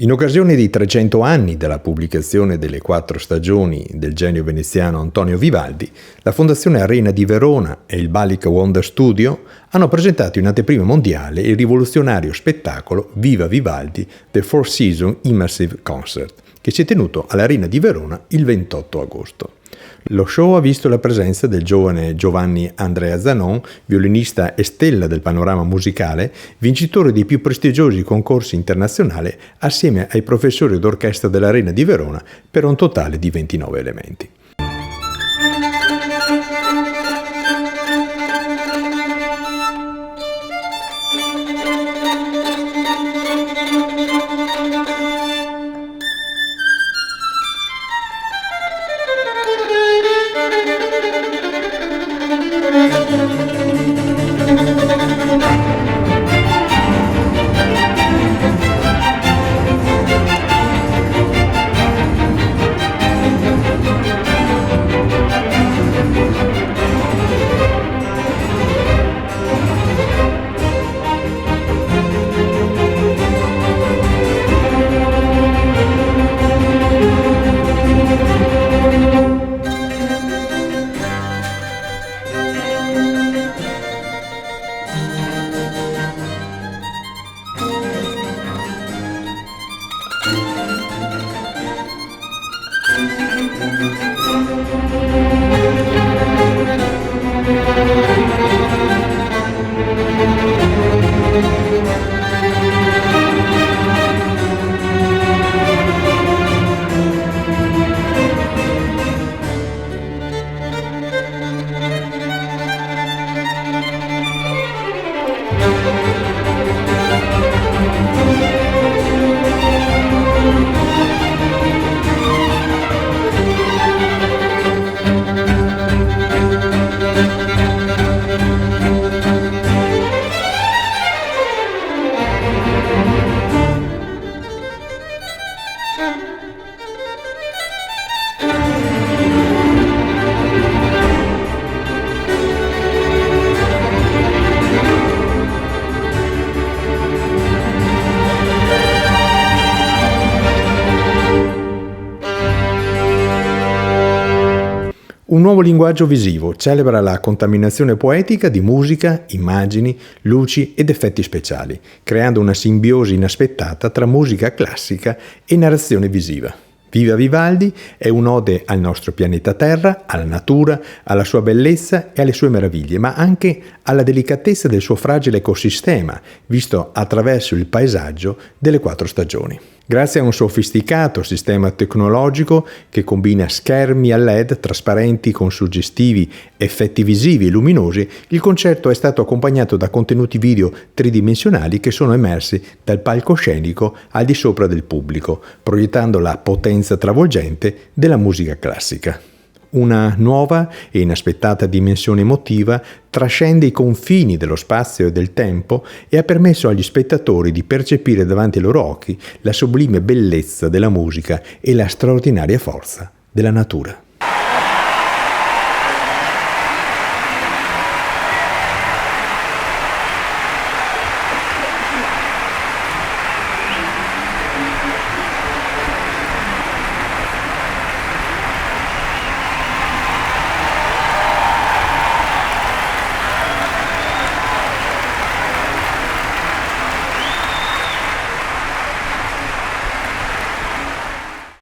In occasione dei 300 anni dalla pubblicazione delle 4 stagioni del genio veneziano Antonio Vivaldi, la Fondazione Arena di Verona e il Balic Wonder Studio hanno presentato in anteprima mondiale il rivoluzionario spettacolo Viva Vivaldi The Four Seasons Immersive Concert, che si è tenuto all'Arena di Verona il 28 agosto. Lo show ha visto la presenza del giovane Giovanni Andrea Zanon, violinista e stella del panorama musicale, vincitore dei più prestigiosi concorsi internazionali, assieme ai professori d'orchestra dell'Arena di Verona, per un totale di 29 elementi. Un nuovo linguaggio visivo celebra la contaminazione poetica di musica, immagini, luci ed effetti speciali, creando una simbiosi inaspettata tra musica classica e narrazione visiva. Viva Vivaldi è un'ode al nostro pianeta Terra, alla natura, alla sua bellezza e alle sue meraviglie, ma anche alla delicatezza del suo fragile ecosistema, visto attraverso il paesaggio delle 4 stagioni. Grazie a un sofisticato sistema tecnologico che combina schermi a LED trasparenti con suggestivi effetti visivi e luminosi, il concerto è stato accompagnato da contenuti video tridimensionali che sono emersi dal palcoscenico al di sopra del pubblico, proiettando la potenza travolgente della musica classica. Una nuova e inaspettata dimensione emotiva trascende i confini dello spazio e del tempo e ha permesso agli spettatori di percepire davanti ai loro occhi la sublime bellezza della musica e la straordinaria forza della natura.